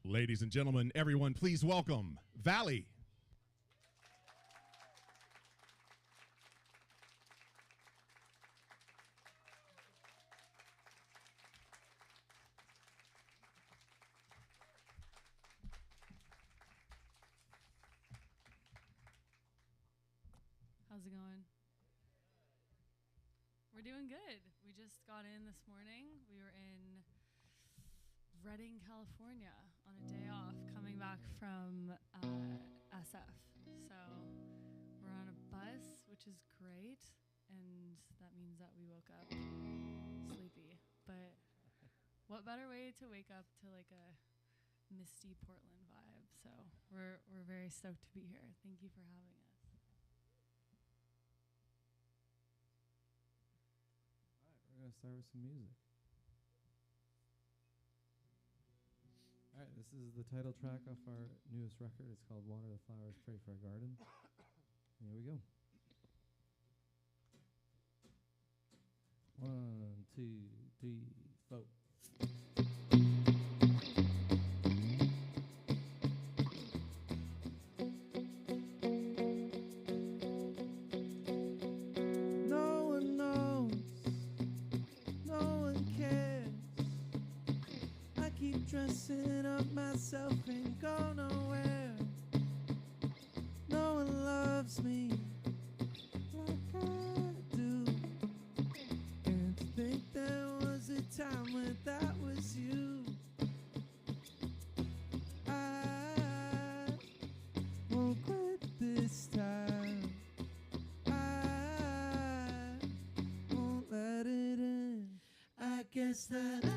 Ladies and gentlemen, everyone, please welcome Valley. How's it going? We're doing good. We just got in this morning. We were in Redding, California on a day off coming back from SF. So we're on a bus, which is great, and that means that we woke up sleepy. But what better way to wake up to like a misty Portland vibe? So we're very stoked to be here. Thank you for having us. We're going to start with some music. All right, this is the title track off our newest record. It's called Water the Flowers, Pray for a Garden. Here we go. 1, 2, 3, 4. Dressing up myself ain't go nowhere. No one loves me like I do. And to think there was a time when that was you. I won't quit this time. I won't let it in. I guess that I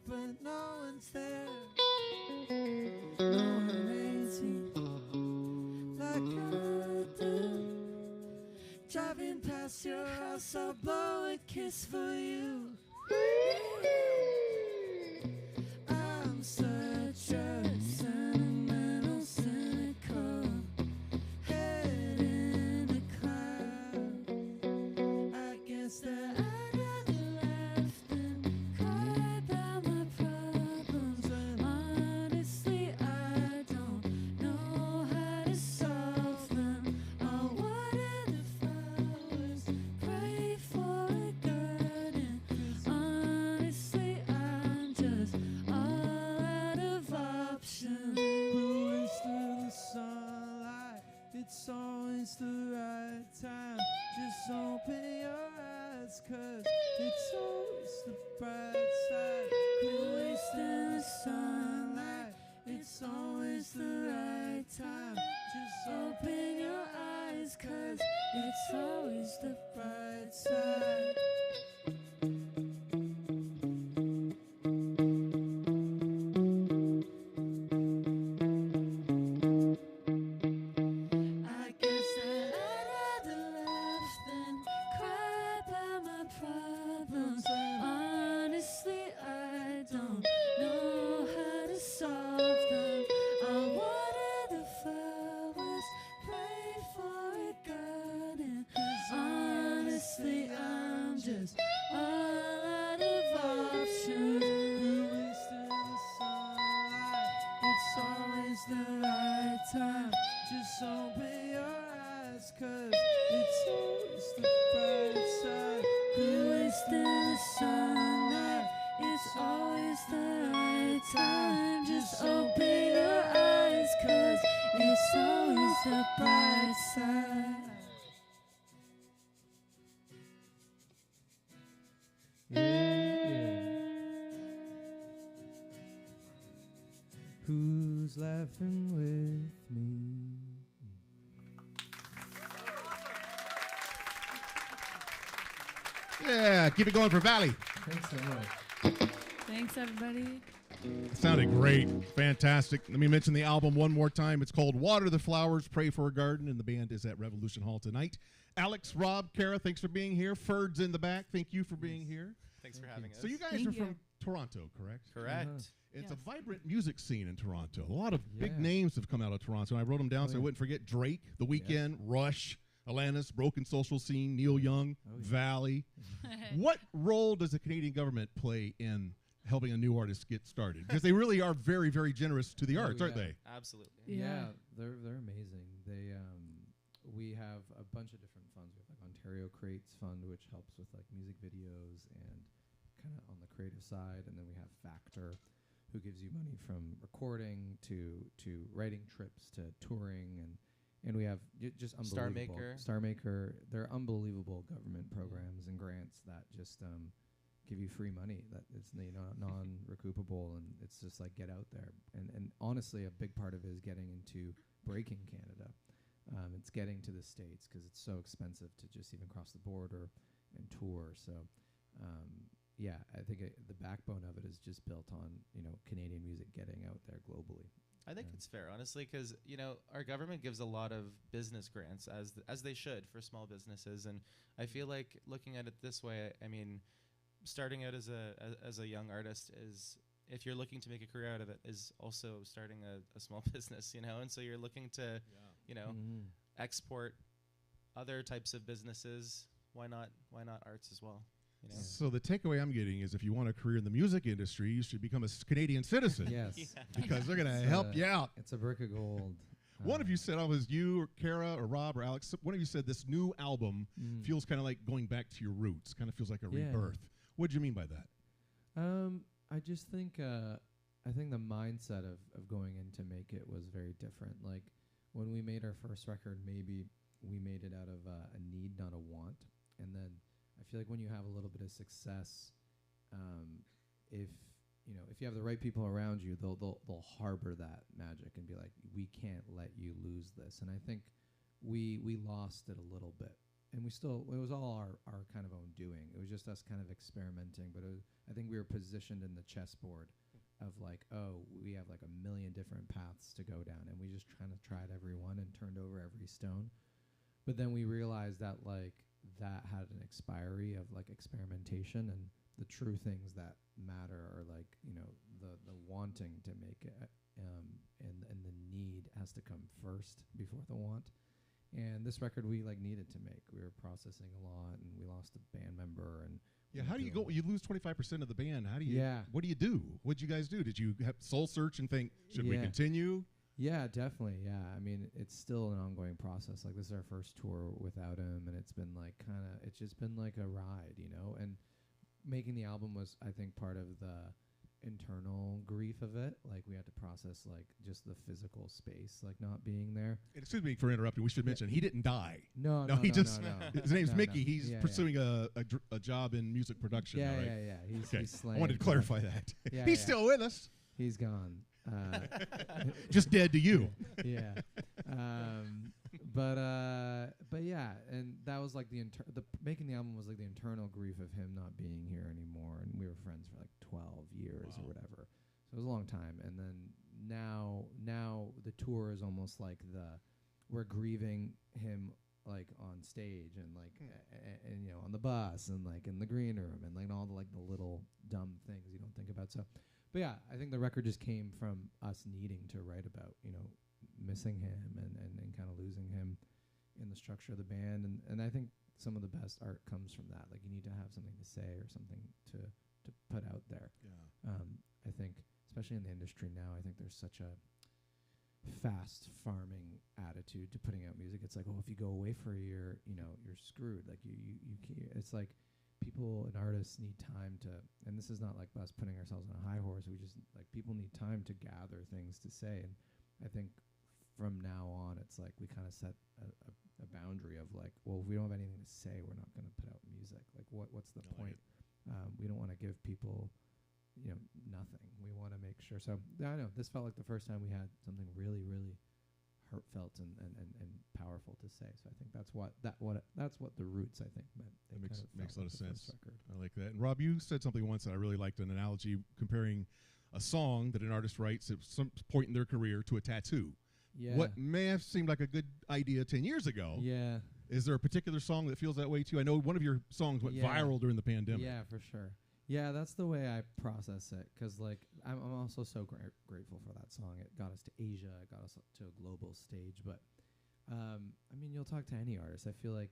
but no one's there. No one hates me like I do. Driving past your house, I'll blow a kiss for you. I'm such a sentimental, cynical, head in the clouds. I guess that it's always the right time. Just open your eyes, 'cause it's always the bright side. Quit wasting the sunlight. It's always the right time. Just open your eyes, 'cause it's always the bright side. Who's laughing with me? Yeah, keep it going for Valley. Thanks so much. Thanks, everybody. It sounded great. Fantastic. Let me mention the album one more time. It's called Water the Flowers, Pray for a Garden, and the band is at Revolution Hall tonight. Alex, Rob, Kara, thanks for being here. Ferd's in the back. Thank you for being here. Thanks for having us. So you guys Thank are you. from Toronto, correct? Correct. It's Yes. a vibrant music scene in Toronto. A lot of big Yeah. names have come out of Toronto. I wrote them down so I yeah. wouldn't forget. Drake, The Weeknd, Rush, Alanis, Broken Social Scene, Neil Young, Oh, yeah. Valley. What role does the Canadian government play in helping a new artist get started? Because they really are very, very generous to the Oh, arts, aren't yeah. they? Absolutely. Yeah. They're amazing. They we have a bunch of different funds. We have like Ontario Creates Fund, which helps with like music videos and kind of on the creative side, and then we have Factor, who gives you money from recording to writing trips to touring, and we have just unbelievable Star Maker. They're unbelievable government programs and grants that just give you free money that is non-recoupable, and it's just like get out there. And honestly, a big part of it is getting into breaking Canada. It's getting to the States because it's so expensive to just even cross the border and tour. So, yeah, I think the backbone of it is just built on, Canadian music getting out there globally. I think Yeah. it's fair, honestly, because our government gives a lot of business grants as they should for small businesses, and I feel like looking at it this way, I mean, starting out as a young artist is, if you're looking to make a career out of it, is also starting a small business, and so you're looking to Mhm. export other types of businesses. Why not arts as well? So the takeaway I'm getting is if you want a career in the music industry, you should become a Canadian citizen Yes. Yeah. because they're going to It's, help you out. It's a brick of gold. One of you said, was you or Kara or Rob or Alex, one of you said this new album Mm. feels kind of like going back to your roots, kind of feels like a Yeah. rebirth. What do you mean by that? I just think I think the mindset of going in to make it was very different. Like when we made our first record, maybe we made it out of a need, not a want. And then I feel like when you have a little bit of success, if you have the right people around you, they'll harbor that magic and be like, we can't let you lose this. And I think we lost it a little bit. And it was all our kind of own doing. It was just us kind of experimenting. But I think we were positioned in the chessboard of like, oh, we have like a million different paths to go down. And we just kind of tried every one and turned over every stone. But then we realized that like that had an expiry of like experimentation, and the true things that matter are like, the wanting to make it, and the need has to come first before the want. And this record we like needed to make. We were processing a lot, and we lost a band member. And Yeah, how do you go? You lose 25% of the band. How do you? Yeah. What do you do? What'd you guys do? Did you have soul search and think, should we Yeah. continue? Yeah, definitely. Yeah, I mean, it's still an ongoing process. Like this is our first tour without him, and it's been like it's just been like a ride, And making the album was, I think, part of the internal grief of it. Like we had to process like just the physical space, like not being there. And excuse me for interrupting. We should mention he didn't die. No, No, he just- no. His name's No, Mickey. no. He's Yeah, pursuing a job in music production. Yeah, now, right? yeah. He's Okay. slaying. I wanted to clarify that. Yeah, He's yeah. still with us, He's gone. just dead to you. Yeah. But yeah, and that was like the making the album was like the internal grief of him not being here anymore, and we were friends for like 12 years or whatever. So it was a long time, and then now the tour is almost like we're grieving him like on stage and like and on the bus and like in the green room and like all the like the little dumb things you don't think about. So, but yeah, I think the record just came from us needing to write about missing him and kind of losing him in the structure of the band, and I think some of the best art comes from that. Like you need to have something to say or something to put out there. Yeah. I think especially in the industry now, I think there's such a fast farming attitude to putting out music. It's like, oh, if you go away for a year, you're screwed. Like you can't. It's like people and artists need time to, and this is not like us putting ourselves on a high horse. We just like people need time to gather things to say, and I think from now on, it's like we kind of set a boundary of like, well, if we don't have anything to say, we're not going to put out music. Like, what's the point? We don't want to give people, nothing. We want to make sure. So I don't know. This felt like the first time we had something really, really heartfelt and powerful to say. So I think that's what the roots I think meant. That They makes kind of makes a felt lot of like the first sense. record. I like that. And Rob, you said something once that I really liked, an analogy comparing a song that an artist writes at some point in their career to a tattoo. Yeah. What may have seemed like a good idea 10 years ago. Yeah. Is there a particular song that feels that way too? I know one of your songs went Yeah. viral during the pandemic. Yeah, for sure. Yeah, that's the way I process it. Because, like, I'm also so grateful for that song. It got us to Asia. It got us to a global stage. But, I mean, you'll talk to any artist. I feel like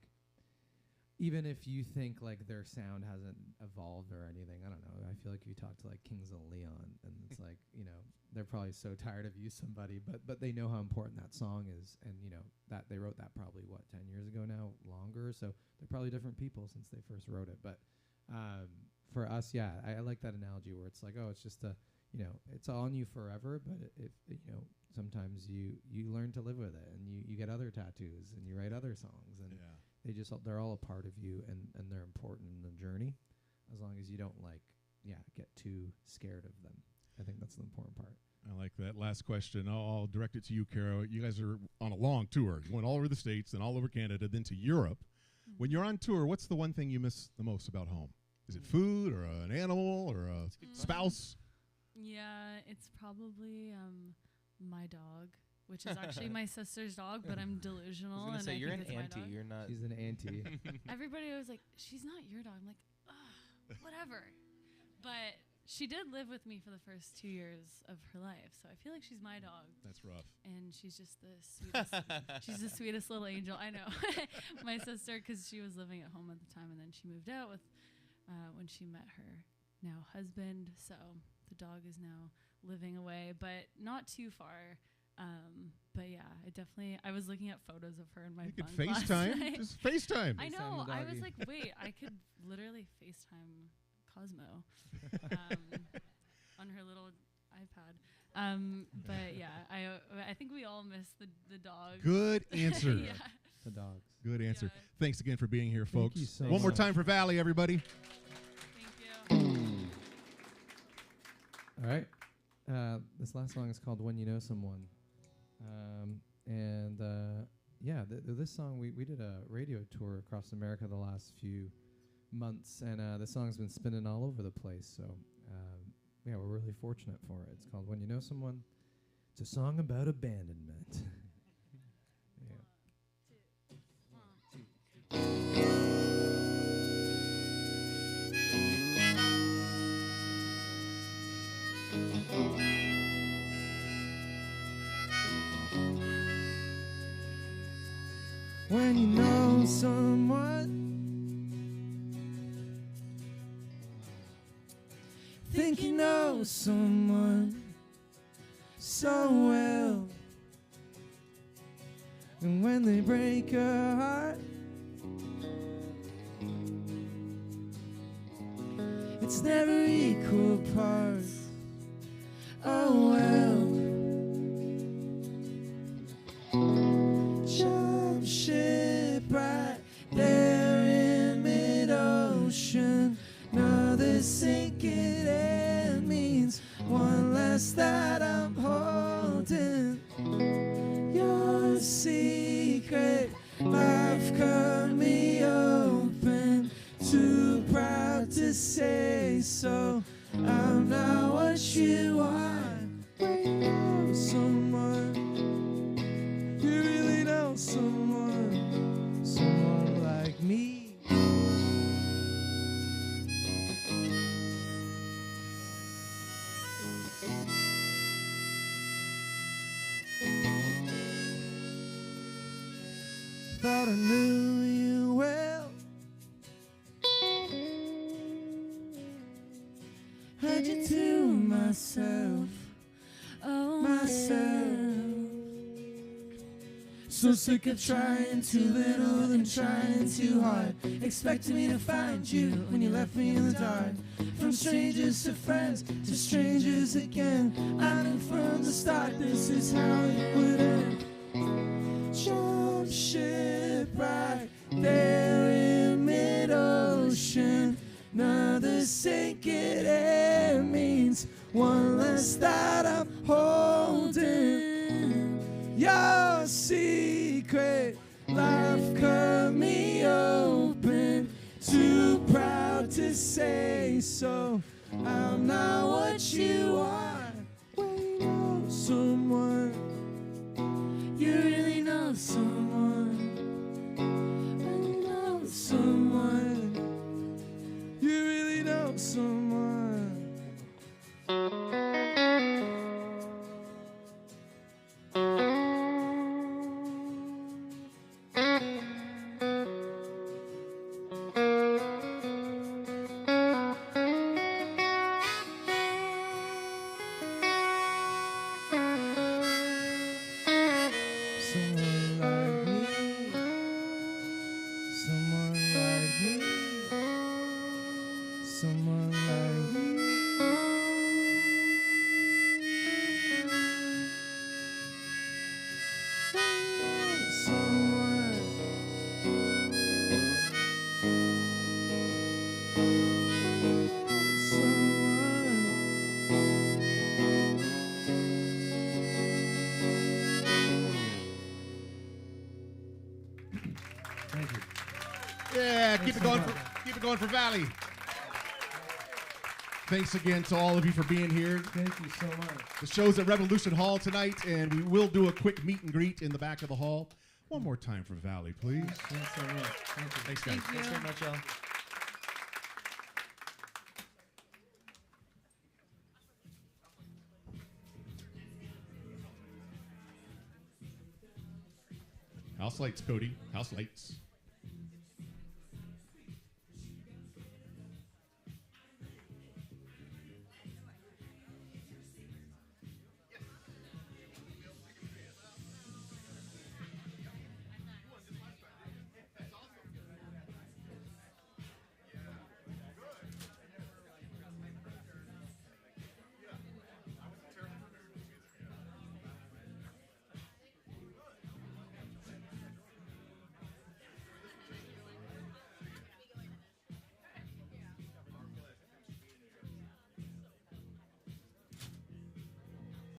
even if you think, like, their sound hasn't evolved or anything, I don't know. I feel like if you talk to, like, Kings of Leon, and it's like, you know, they're probably so tired of you, somebody, but they know how important that song is. And, you know, that they wrote that probably, 10 years ago now, longer. So they're probably different people since they first wrote it. But for us, yeah, I like that analogy where it's like, oh, it's just you know, it's on you forever, but if you know, sometimes you learn to live with it, and you get other tattoos, and you write other songs, and they're all a part of you, and they're important in the journey, as long as you don't get too scared of them. I think that's the important part. I like that. Last question. I'll direct it to you, Caro. You guys are on a long tour. You went all over the States, then all over Canada, then to Europe. When you're on tour, what's the one thing you miss the most about home? Is it food or an animal or a spouse? Yeah, it's probably my dog, which is actually my sister's dog, but I'm delusional. I was gonna say, you're an think it's my auntie. dog. You're not. She's an auntie. Everybody was like, she's not your dog. I'm like, ugh, whatever. But she did live with me for the first 2 years of her life, so I feel like she's my dog. That's rough. And she's just the sweetest. She's the sweetest little angel. I know. My sister, because she was living at home at the time, and then she moved out with when she met her now husband. So the dog is now living away, but not too far. But yeah, I was looking at photos of her in my You could bunk last FaceTime. night. Just FaceTime. I know. FaceTime the I was doggy. like, wait, I could literally FaceTime Cosmo on her little iPad. But yeah, I think we all miss the dog. Good answer. Yeah. The dogs. Good answer. Yeah. Thanks again for being here, Thank folks. you so One more much. time for Valley, everybody. Thank you. All right. This last song is called When You Know Someone. This song, we did a radio tour across America the last few months, and the song's been spinning all over the place. So, we're really fortunate for it. It's called When You Know Someone. It's a song about abandonment. When you know someone, think you know someone so well, and when they break your heart, it's never equal parts. Oh well. Jump ship right there in mid-ocean. Another sinking end means one less that I'm holding. Your secret life cut me open. Too proud to say so. I'm not what you want. When you know someone, you really know someone like me. Thought I knew you well. Had you to myself, Oh, myself. So sick of trying too little and trying too hard, expecting me to find you when you left me in the dark. From strangers to friends to strangers again, I knew from the start this is how it would end. Jump ship right there in mid-ocean. Another sinking air means one less that I'm holding. Your secret Life cut me open, too proud to say so. I'm not what you are. When you know someone, you really know someone. When you know someone, you really know someone. Someone like me, someone like me, someone like me. Someone. Thank you. Yeah, keep it so going much. keep it going for Valley. Thanks again to all of you for being here. Thank you so much. The show's at Revolution Hall tonight, and we will do a quick meet and greet in the back of the hall. One more time for Valley, please. Thanks so much. Thank you. Thanks, guys. Thanks very much, y'all. House lights, Cody. House lights.